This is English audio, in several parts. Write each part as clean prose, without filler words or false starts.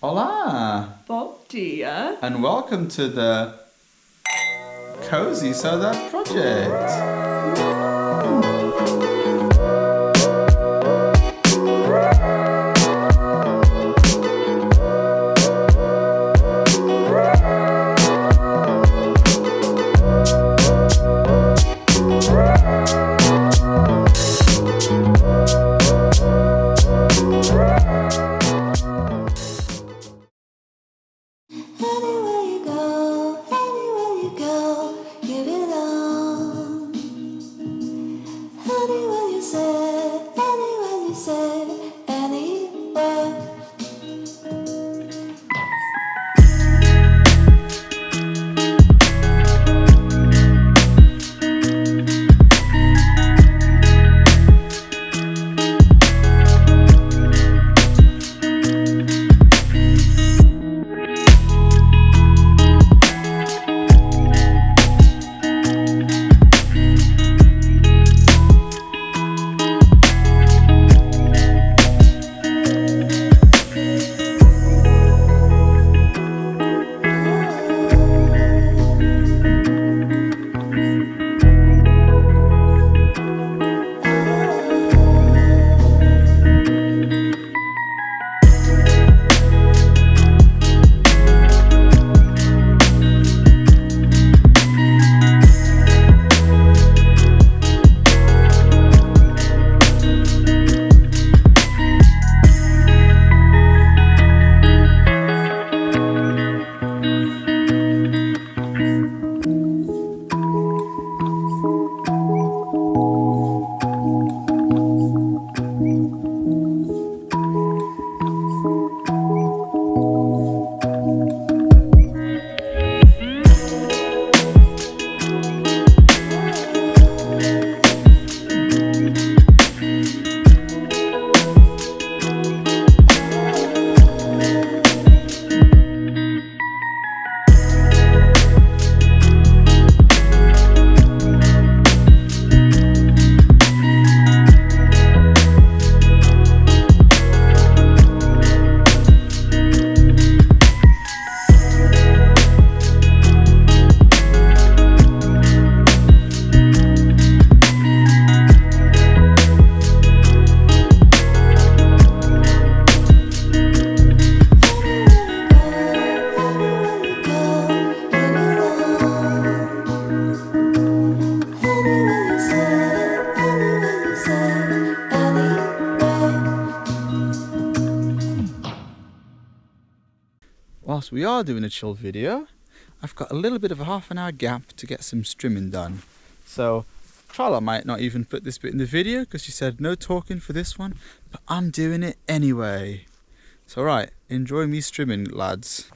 Hola! Bom dia! And welcome to the Cozy Saudade Project! Whilst we are doing a chill video, I've got a little bit of a half-an-hour gap to get some strimming done. So Charlotte might not even put this bit in the video because she said no talking for this one, but I'm doing it anyway. So right, enjoy me strimming, lads.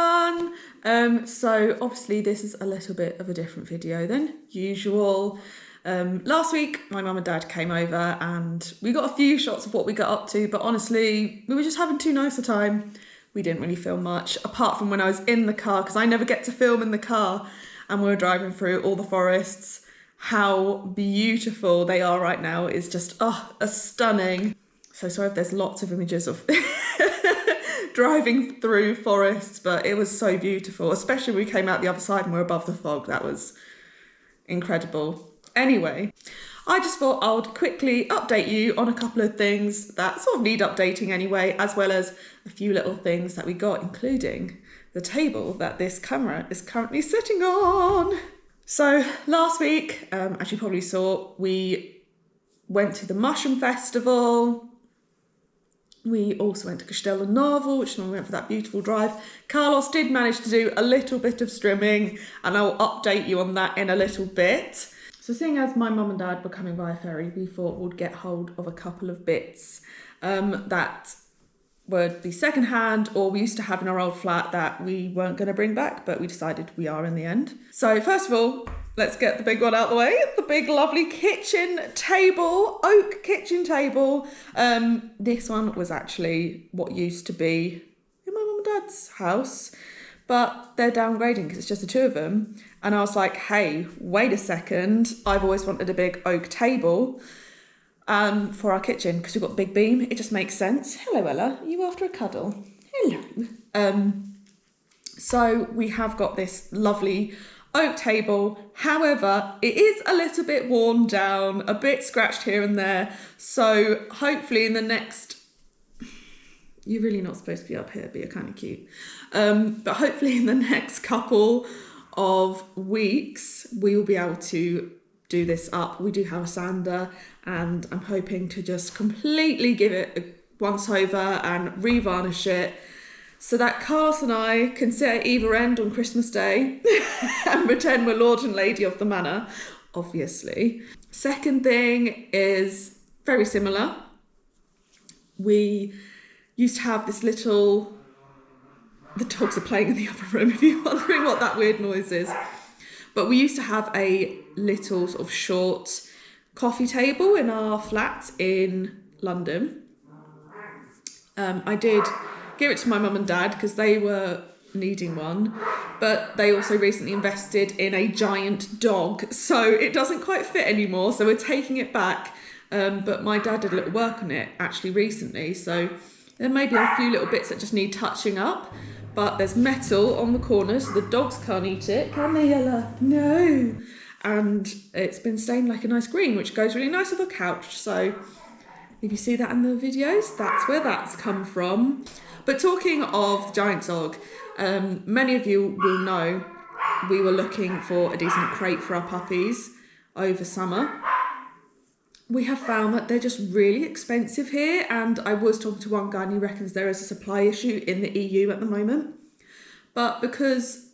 everyone. So obviously this is a little bit of a different video than usual. Last week my mum and dad came over and we got a few shots of what we got up to, but honestly we were just having too nice a time. We didn't really film much apart from when I was in the car, because I never get to film in the car, and we were driving through all the forests. How beautiful they are right now is just stunning. So sorry if there's lots of images of driving through forests, but it was so beautiful, especially when we came out the other side and we're above the fog. That was incredible. Anyway, I just thought I would quickly update you on a couple of things that sort of need updating anyway, as well as a few little things that we got, including the table that this camera is currently sitting on. So last week, as you probably saw, we went to the Mushroom Festival. We also went to Castelo Novo, which is when we went for that beautiful drive. Carlos did manage to do a little bit of strimming, and I'll update you on that in a little bit. So seeing as my mum and dad were coming by ferry, we thought we'd get hold of a couple of bits that would be secondhand, or we used to have in our old flat that we weren't going to bring back, but we decided we are in the end. So first of all, let's get the big one out of the way. The big lovely kitchen table, oak kitchen table. This one was actually what used to be in my mum and dad's house, but they're downgrading because it's just the two of them. And I was like, hey, wait a second. I've always wanted a big oak table for our kitchen because we've got a big beam. It just makes sense. Hello, Ella. Are you after a cuddle? Hello. So we have got this lovely oak table. However, it is a little bit worn down, a bit scratched here and there. So hopefully in the next... You're really not supposed to be up here, but you're kind of cute. But hopefully in the next couple of weeks, we will be able to do this up. We do have a sander, and I'm hoping to just completely give it a once over and revarnish it so that Carlos and I can sit at either end on Christmas Day and pretend we're Lord and Lady of the Manor, obviously. Second thing is very similar. We used to have this little... The dogs are playing in the other room, if you're wondering what that weird noise is. But we used to have a little sort of short coffee table in our flat in London. I did give it to my mum and dad because they were needing one, but they also recently invested in a giant dog, so it doesn't quite fit anymore, so we're taking it back. But my dad did a little work on it actually recently, so there may be a few little bits that just need touching up. But there's metal on the corners, so the dogs can't eat it. Can they, Ella? No. And it's been stained like a nice green, which goes really nice with a couch. So if you see that in the videos, that's where that's come from. But talking of the giant dog, many of you will know we were looking for a decent crate for our puppies over summer. We have found that they're just really expensive here, and I was talking to one guy and he reckons there is a supply issue in the EU at the moment. But because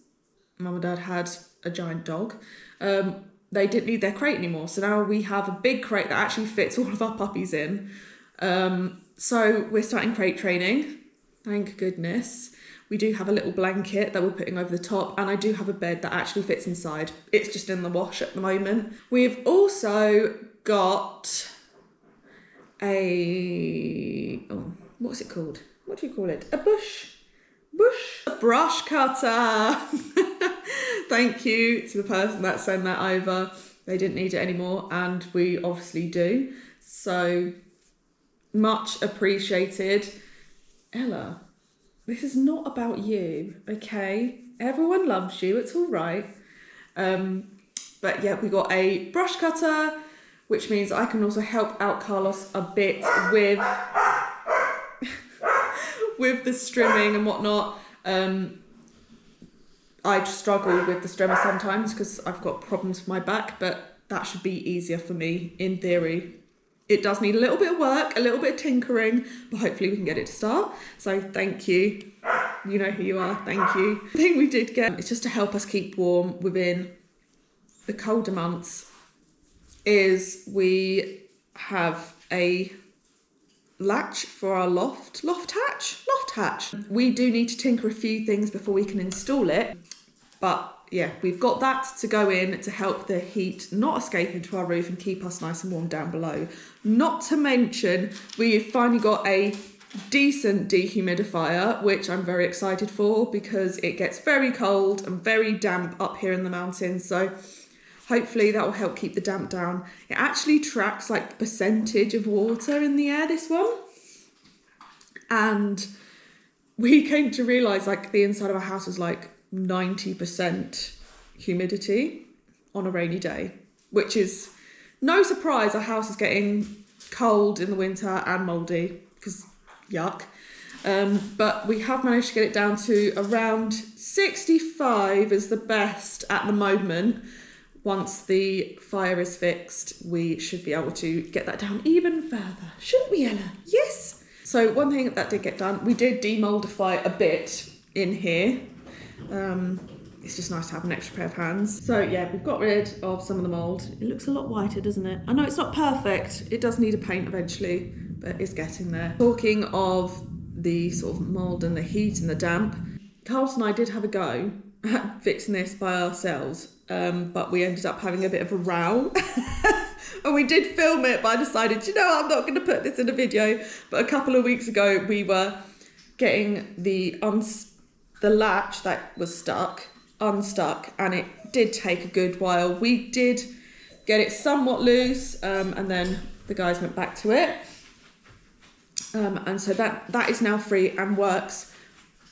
mum and dad had a giant dog, they didn't need their crate anymore. So now we have a big crate that actually fits all of our puppies in. So we're starting crate training, thank goodness. We do have a little blanket that we're putting over the top, and I do have a bed that actually fits inside. It's just in the wash at the moment. We've also got what's it called? What do you call it? A brush cutter. Thank you to the person that sent that over. They didn't need it anymore, and we obviously do. So much appreciated. Ella, this is not about you, okay? Everyone loves you, it's all right. But yeah, we got a brush cutter, which means I can also help out Carlos a bit with with the strimming and whatnot. I struggle with the strimmer sometimes because I've got problems with my back, but that should be easier for me in theory. It does need a little bit of work, a little bit of tinkering, but hopefully we can get it to start. So thank you. You know who you are, thank you. The thing we did get is just to help us keep warm within the colder months is we have a latch for our loft hatch. We do need to tinker a few things before we can install it, but yeah, we've got that to go in to help the heat not escape into our roof and keep us nice and warm down below. Not to mention, we've finally got a decent dehumidifier, which I'm very excited for because it gets very cold and very damp up here in the mountains. So hopefully that will help keep the damp down. It actually tracks like the percentage of water in the air, this one. And we came to realise like the inside of our house was like 90% humidity on a rainy day, which is no surprise. Our house is getting cold in the winter and mouldy because yuck. But we have managed to get it down to around 65 is the best at the moment. Once the fire is fixed, we should be able to get that down even further. Shouldn't we, Ella? Yes. So one thing that did get done, we did demoldify a bit in here. It's just nice to have an extra pair of hands. So yeah, we've got rid of some of the mould. It looks a lot whiter, doesn't it? I know it's not perfect. It does need a paint eventually, but it's getting there. Talking of the sort of mould and the heat and the damp, Carlton and I did have a go at fixing this by ourselves, but we ended up having a bit of a row. And we did film it, but I decided, you know what, I'm not going to put this in a video. But a couple of weeks ago, we were getting the latch that was unstuck, and it did take a good while. We did get it somewhat loose, and then the guys went back to it. And so that is now free and works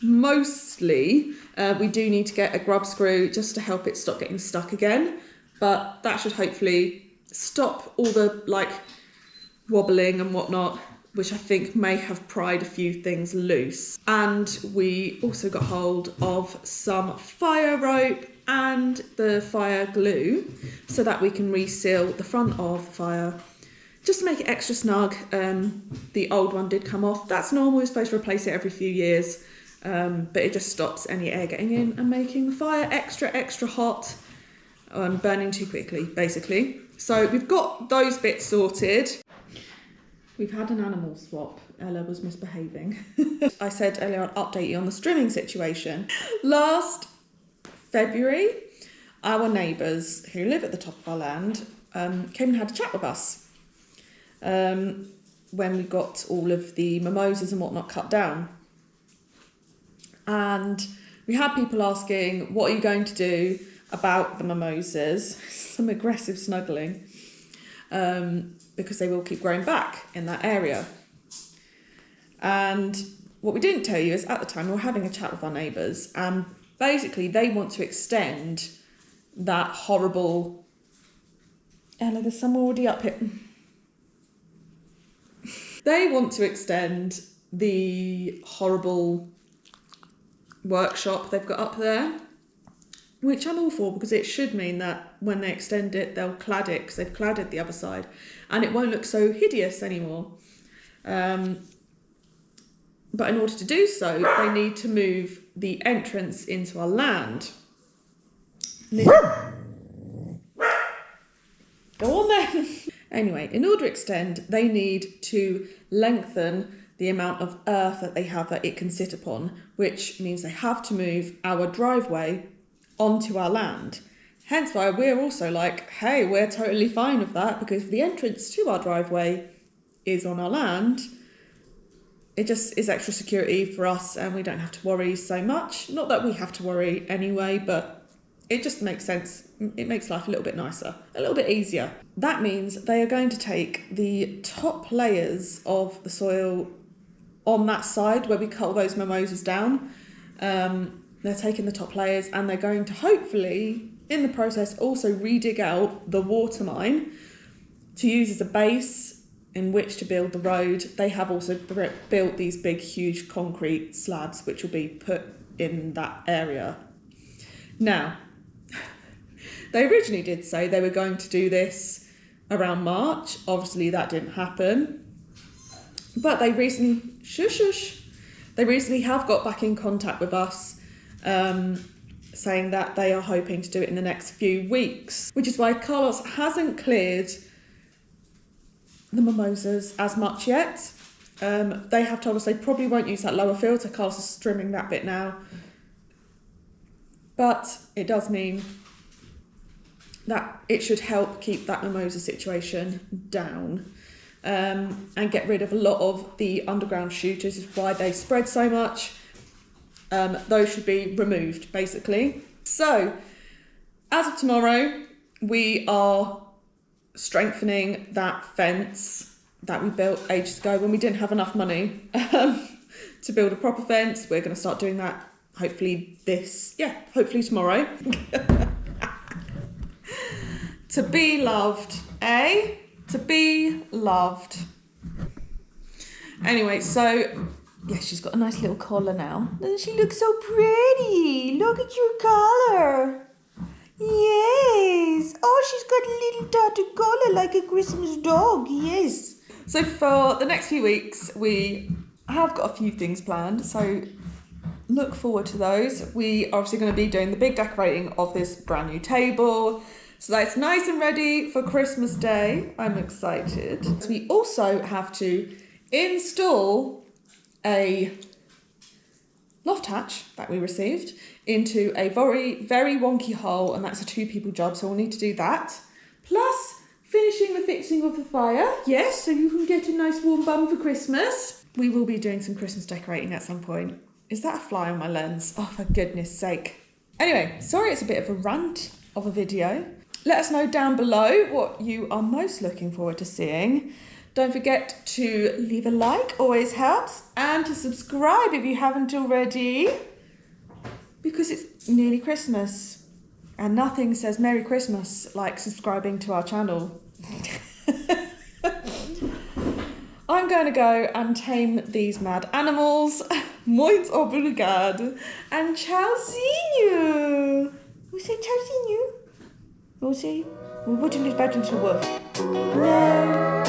mostly. We do need to get a grub screw just to help it stop getting stuck again, but that should hopefully stop all the like wobbling and whatnot, which I think may have pried a few things loose. And we also got hold of some fire rope and the fire glue so that we can reseal the front of the fire, just to make it extra snug. The old one did come off. That's normal, we're supposed to replace it every few years, but it just stops any air getting in and making the fire extra hot, burning too quickly, basically. So we've got those bits sorted. We've had an animal swap. Ella was misbehaving. I said earlier I'd update you on the strimming situation. Last February, our neighbours who live at the top of our land came and had a chat with us when we got all of the mimosas and whatnot cut down. And we had people asking, what are you going to do about the mimosas? Some aggressive snuggling. Because they will keep growing back in that area. And what we didn't tell you is at the time we were having a chat with our neighbours, and basically they want to extend that horrible... Ella, there's some already up here. They want to extend the horrible workshop they've got up there, which I'm all for, because it should mean that when they extend it, they'll clad it, because they've cladded the other side, and it won't look so hideous anymore. But in order to do so, they need to move the entrance into our land. Go on then. Anyway, in order to extend, they need to lengthen the amount of earth that they have that it can sit upon, which means they have to move our driveway onto our land. Hence why we're also like, hey, we're totally fine with that, because the entrance to our driveway is on our land. It just is extra security for us, and we don't have to worry so much. Not that we have to worry anyway, but it just makes sense. It makes life a little bit nicer, a little bit easier. That means they are going to take the top layers of the soil on that side where we cut all those mimosas down. They're taking the top layers, and they're going to hopefully, in the process, also re-dig out the water mine to use as a base in which to build the road. They have also built these big, huge concrete slabs which will be put in that area. Now, they originally did say they were going to do this around March. Obviously, that didn't happen. But they recently, they recently have got back in contact with us, saying that they are hoping to do it in the next few weeks, which is why Carlos hasn't cleared the mimosas as much yet. They have told us they probably won't use that lower field, so Carlos is strimming that bit now. But it does mean that it should help keep that mimosa situation down, and get rid of a lot of the underground shooters, is why they spread so much. Those should be removed, basically. So, as of tomorrow, we are strengthening that fence that we built ages ago when we didn't have enough money to build a proper fence. We're going to start doing that hopefully tomorrow. To be loved, eh? To be loved. Anyway, so yeah, she's got a nice little collar now. Doesn't she look so pretty? Look at your collar. Yes. Oh, she's got a little tattoo collar like a Christmas dog. Yes. So for the next few weeks, we have got a few things planned. So look forward to those. We are obviously going to be doing the big decorating of this brand new table, so that it's nice and ready for Christmas Day. I'm excited. So we also have to install a loft hatch that we received into a very, very wonky hole, and that's a 2-people job, so we'll need to do that. Plus finishing the fixing of the fire, yes, so you can get a nice warm bum for Christmas. We will be doing some Christmas decorating at some point. Is that a fly on my lens? Oh, for goodness sake. Anyway, sorry it's a bit of a rant of a video. Let us know down below what you are most looking forward to seeing. Don't forget to leave a like, always helps, and to subscribe if you haven't already, because it's nearly Christmas and nothing says Merry Christmas like subscribing to our channel. I'm going to go and tame these mad animals. Muito obrigado. And tchauzinho. We say tchauzinho. We'll see. We'll put in this back into the wolf. No.